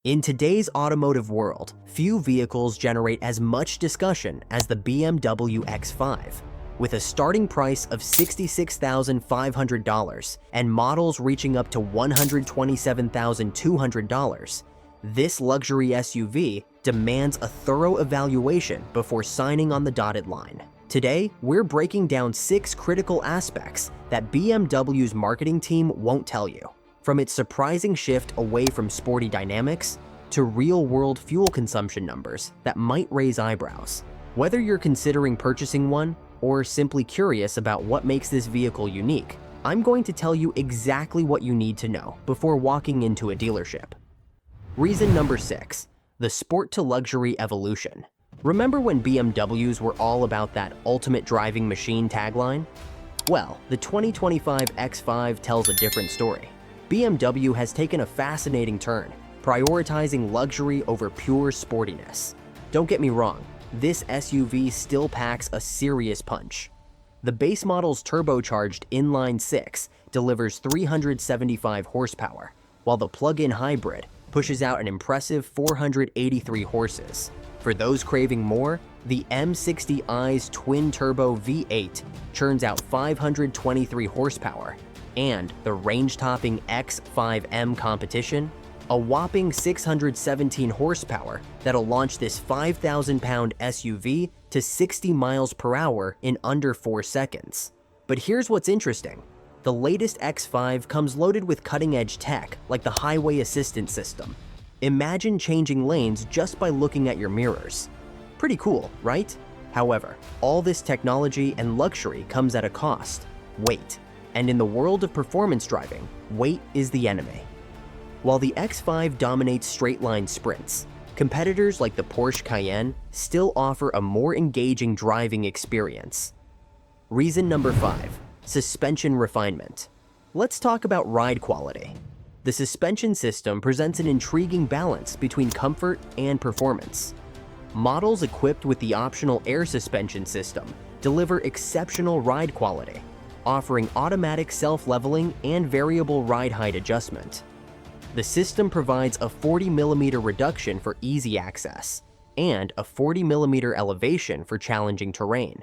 In today's automotive world, few vehicles generate as much discussion as the BMW X5. With a starting price of $66,500 and models reaching up to $127,200, this luxury SUV demands a thorough evaluation before signing on the dotted line. Today, we're breaking down 6 critical aspects that BMW's marketing team won't tell you. From its surprising shift away from sporty dynamics to real-world fuel consumption numbers that might raise eyebrows. Whether you're considering purchasing one or simply curious about what makes this vehicle unique, I'm going to tell you exactly what you need to know before walking into a dealership. Reason number 6, the sport to luxury evolution. Remember when BMWs were all about that ultimate driving machine tagline? Well, the 2025 X5 tells a different story. BMW has taken a fascinating turn, prioritizing luxury over pure sportiness. Don't get me wrong, this SUV still packs a serious punch. The base model's turbocharged inline-6 delivers 375 horsepower, while the plug-in hybrid pushes out an impressive 483 horses. For those craving more, the M60i's twin-turbo V8 churns out 523 horsepower, and the range-topping X5M competition, a whopping 617 horsepower that'll launch this 5,000-pound SUV to 60 miles per hour in under 4 seconds. But here's what's interesting. The latest X5 comes loaded with cutting-edge tech like the highway assistance system. Imagine changing lanes just by looking at your mirrors. Pretty cool, right? However, all this technology and luxury comes at a cost: weight. And in the world of performance driving, weight is the enemy. While the X5 dominates straight-line sprints, competitors like the Porsche Cayenne still offer a more engaging driving experience. Reason number 5, suspension refinement. Let's talk about ride quality. The suspension system presents an intriguing balance between comfort and performance. Models equipped with the optional air suspension system deliver exceptional ride quality, offering automatic self-leveling and variable ride height adjustment. The system provides a 40mm reduction for easy access and a 40mm elevation for challenging terrain.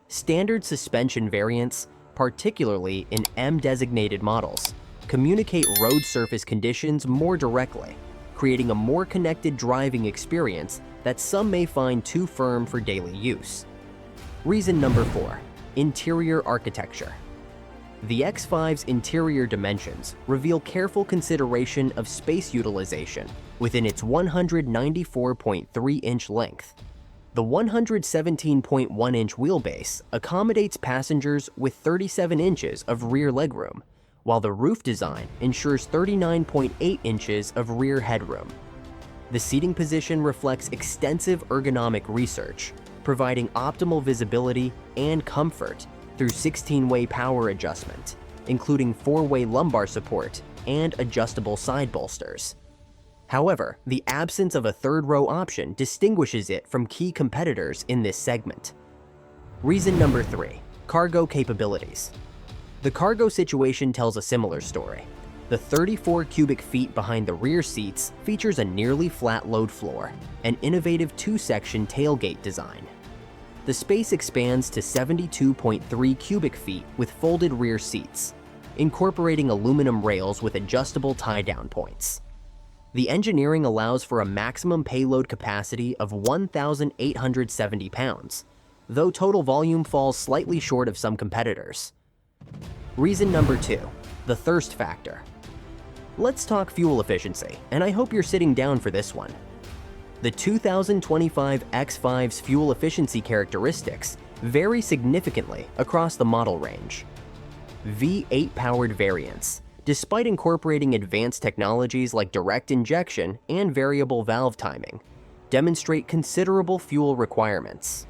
Standard suspension variants, particularly in M-designated models, communicate road surface conditions more directly, creating a more connected driving experience that some may find too firm for daily use. Reason number 4, interior architecture. The X5's interior dimensions reveal careful consideration of space utilization within its 194.3-inch length. The 117.1-inch wheelbase accommodates passengers with 37 inches of rear legroom, while the roof design ensures 39.8 inches of rear headroom. The seating position reflects extensive ergonomic research, providing optimal visibility and comfort through 16-way power adjustment, including 4-way lumbar support and adjustable side bolsters. However, the absence of a third-row option distinguishes it from key competitors in this segment. Reason number 3, cargo capabilities. The cargo situation tells a similar story. The 34 cubic feet behind the rear seats features a nearly flat load floor, an innovative 2-section tailgate design. The space expands to 72.3 cubic feet with folded rear seats, incorporating aluminum rails with adjustable tie-down points. The engineering allows for a maximum payload capacity of 1,870 pounds, though total volume falls slightly short of some competitors. Reason number 2, the thirst factor. Let's talk fuel efficiency, and I hope you're sitting down for this one. The 2025 X5's fuel efficiency characteristics vary significantly across the model range. V8-powered variants, despite incorporating advanced technologies like direct injection and variable valve timing, demonstrate considerable fuel requirements.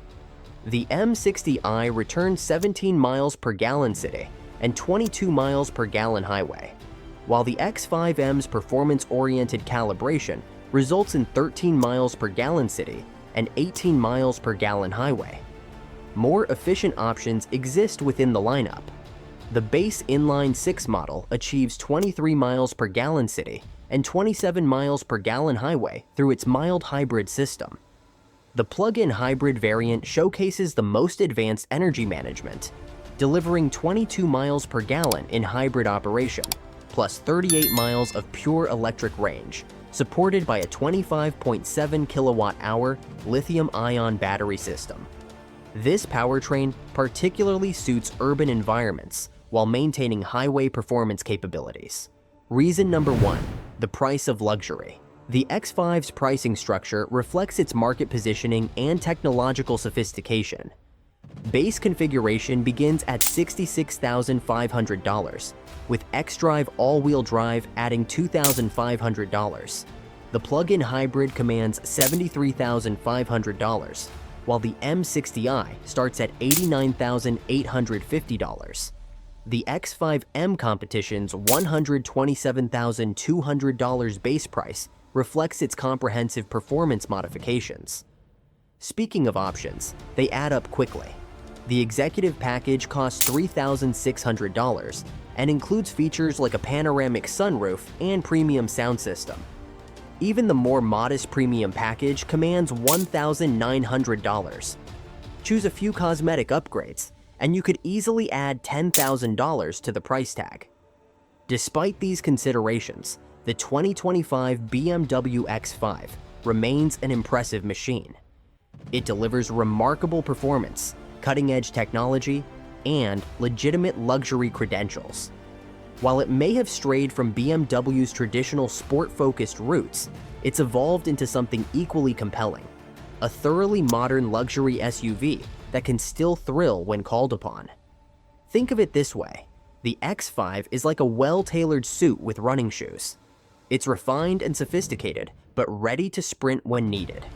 The M60i returns 17 miles per gallon city and 22 miles per gallon highway, while the X5M's performance-oriented calibration results in 13 miles per gallon city and 18 miles per gallon highway. More efficient options exist within the lineup. The base inline-6 model achieves 23 miles per gallon city and 27 miles per gallon highway through its mild hybrid system. The plug-in hybrid variant showcases the most advanced energy management, delivering 22 miles per gallon in hybrid operation, plus 38 miles of pure electric range, supported by a 25.7 kilowatt-hour lithium-ion battery system. This powertrain particularly suits urban environments while maintaining highway performance capabilities. Reason number 1, the price of luxury. The X5's pricing structure reflects its market positioning and technological sophistication. Base configuration begins at $66,500, with xDrive all-wheel drive adding $2,500. The plug-in hybrid commands $73,500, while the M60i starts at $89,850. The X5M competition's $127,200 base price reflects its comprehensive performance modifications. Speaking of options, they add up quickly. The executive package costs $3,600 and includes features like a panoramic sunroof and premium sound system. Even the more modest premium package commands $1,900. Choose a few cosmetic upgrades, and you could easily add $10,000 to the price tag. Despite these considerations, the 2025 BMW X5 remains an impressive machine. It delivers remarkable performance, cutting-edge technology, and legitimate luxury credentials. While it may have strayed from BMW's traditional sport-focused roots, it's evolved into something equally compelling, a thoroughly modern luxury SUV that can still thrill when called upon. Think of it this way: the X5 is like a well-tailored suit with running shoes. It's refined and sophisticated, but ready to sprint when needed.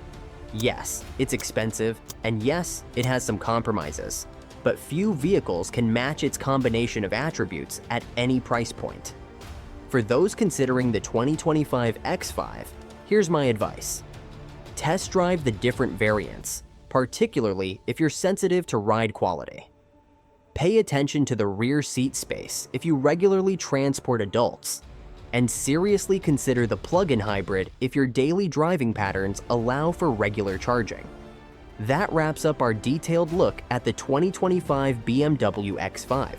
Yes, it's expensive, and yes, it has some compromises, but few vehicles can match its combination of attributes at any price point. For those considering the 2025 X5, here's my advice. Test drive the different variants, particularly if you're sensitive to ride quality. Pay attention to the rear seat space if you regularly transport adults, and seriously consider the plug-in hybrid if your daily driving patterns allow for regular charging. That wraps up our detailed look at the 2025 BMW X5.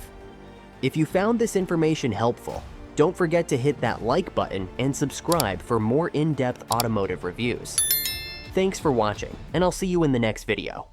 If you found this information helpful, don't forget to hit that like button and subscribe for more in-depth automotive reviews. Thanks for watching, and I'll see you in the next video.